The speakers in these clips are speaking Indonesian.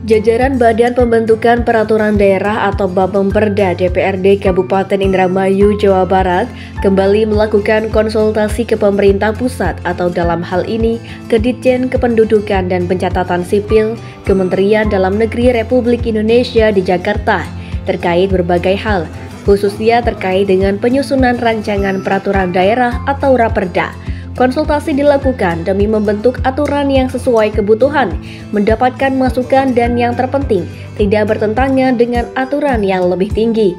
Jajaran Badan Pembentukan Peraturan Daerah atau Bapemperda DPRD Kabupaten Indramayu, Jawa Barat kembali melakukan konsultasi ke pemerintah pusat atau dalam hal ini ke Ditjen Kependudukan dan Pencatatan Sipil Kementerian Dalam Negeri Republik Indonesia di Jakarta terkait berbagai hal, khususnya terkait dengan penyusunan rancangan peraturan daerah atau Raperda. Konsultasi dilakukan demi membentuk aturan yang sesuai kebutuhan, mendapatkan masukan dan yang terpenting, tidak bertentangan dengan aturan yang lebih tinggi.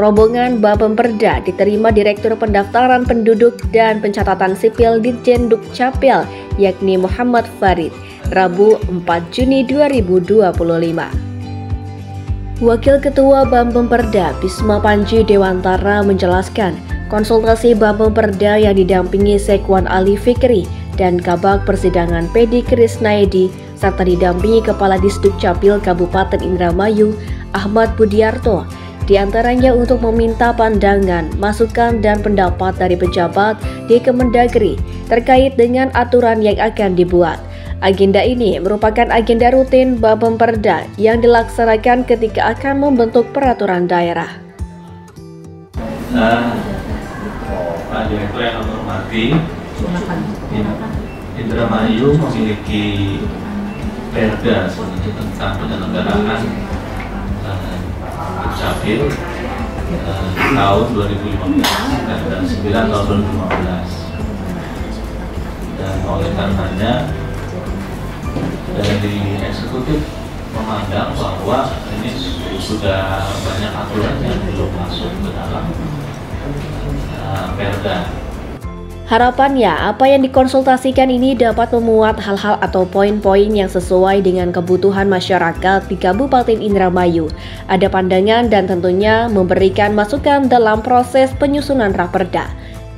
Rombongan Bapemperda diterima Direktur Pendaftaran Penduduk dan Pencatatan Sipil Ditjen Dukcapil, yakni Muhammad Farid, Rabu 4 Juni 2025. Wakil Ketua Bapemperda Bisma Panji Dewantara menjelaskan, konsultasi Bapemperda yang didampingi Sekwan Ali Fikri dan Kabag Persidangan Pedi Krisnaedi serta didampingi Kepala Disdukcapil Kabupaten Indramayu Ahmad Budiarto, diantaranya untuk meminta pandangan, masukan dan pendapat dari pejabat di Kemendagri terkait dengan aturan yang akan dibuat. Agenda ini merupakan agenda rutin Bapemperda yang dilaksanakan ketika akan membentuk peraturan daerah. Pak Direktur yang kami hormati, Indramayu memiliki perda tentang penyelenggaraan Dukcapil tahun 2015 dan 9 tahun 2015. Dan oleh karenanya dari eksekutif memandang bahwa ini sudah banyak aturan yang belum masuk ke dalam perda. Harapannya, apa yang dikonsultasikan ini dapat memuat hal-hal atau poin-poin yang sesuai dengan kebutuhan masyarakat di Kabupaten Indramayu. Ada pandangan dan tentunya memberikan masukan dalam proses penyusunan Raperda.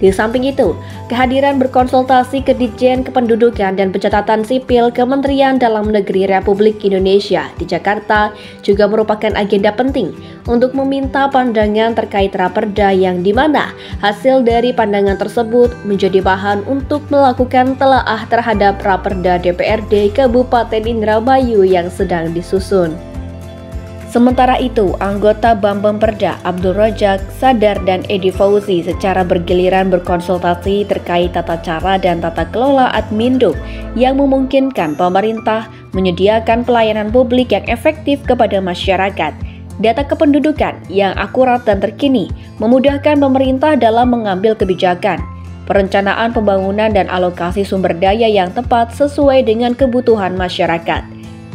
Di samping itu, kehadiran berkonsultasi ke Ditjen Kependudukan dan Pencatatan Sipil Kementerian Dalam Negeri Republik Indonesia di Jakarta juga merupakan agenda penting untuk meminta pandangan terkait Raperda yang dimana hasil dari pandangan tersebut menjadi bahan untuk melakukan telaah terhadap Raperda DPRD Kabupaten Indramayu yang sedang disusun. Sementara itu, anggota Bapemperda Abdul Rojak, Sadar, dan Edi Fauzi secara bergiliran berkonsultasi terkait tata cara dan tata kelola Admindo yang memungkinkan pemerintah menyediakan pelayanan publik yang efektif kepada masyarakat, data kependudukan yang akurat dan terkini, memudahkan pemerintah dalam mengambil kebijakan, perencanaan pembangunan dan alokasi sumber daya yang tepat sesuai dengan kebutuhan masyarakat.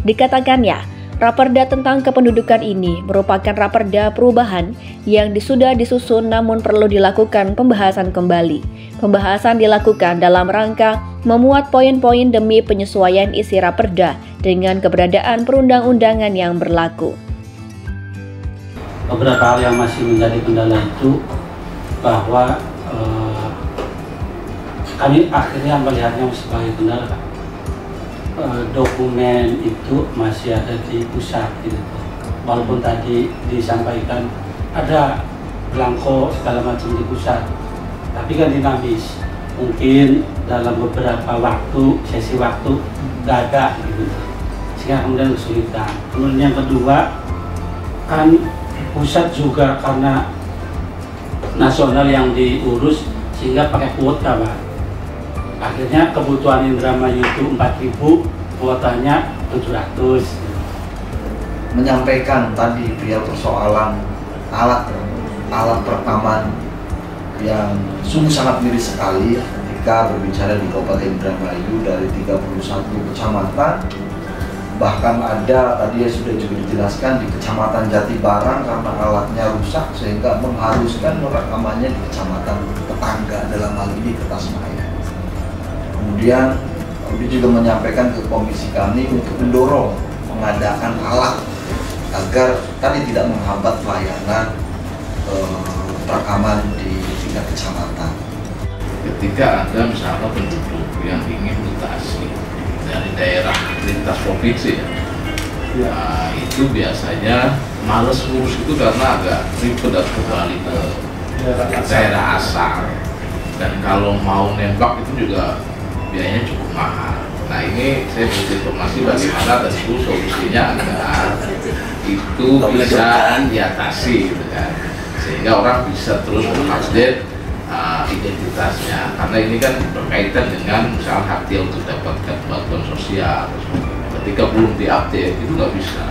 Dikatakannya, Raperda tentang kependudukan ini merupakan Raperda perubahan yang sudah disusun namun perlu dilakukan pembahasan kembali. Pembahasan dilakukan dalam rangka memuat poin-poin demi penyesuaian isi Raperda dengan keberadaan perundang-undangan yang berlaku. Beberapa hal yang masih menjadi kendala itu bahwa kami akhirnya melihatnya sebagai kendala, Pak. Dokumen itu masih ada di pusat gitu. Walaupun tadi disampaikan ada belangko segala macam di pusat, tapi kan dinamis. Mungkin dalam beberapa sesi waktu nggak ada gitu, sehingga kemudian kesulitan. Kemudian yang kedua, kan pusat juga karena nasional yang diurus sehingga pakai kuota, Pak. Akhirnya kebutuhan Indramayu itu 4.000, kuotanya 700. Menyampaikan tadi dia persoalan alat perekaman yang sungguh sangat miris sekali ketika berbicara di Kabupaten Indramayu dari 31 kecamatan, bahkan ada tadi ya sudah juga dijelaskan di Kecamatan Jatibarang karena alatnya rusak sehingga mengharuskan merekamannya di kecamatan tetangga, dalam hal ini Kertasmaya. Kemudian kami juga menyampaikan ke komisi kami untuk mendorong mengadakan alat agar tadi tidak menghambat pelayanan perekaman di tingkat kecamatan. Ketika ada misalnya penduduk yang ingin mutasi dari daerah lintas provinsi, ya itu biasanya males ngurus itu karena agak ribet dan kembali ke daerah asal. Dan kalau mau nembak itu juga biayanya cukup mahal. Nah ini saya butuh informasi bagaimana tentu solusinya agar itu bisa diatasi gitu kan, sehingga orang bisa terus mengupdate identitasnya, karena ini kan berkaitan dengan misalnya hak dia untuk dapatkan bantuan sosial. Ketika belum diupdate itu nggak bisa.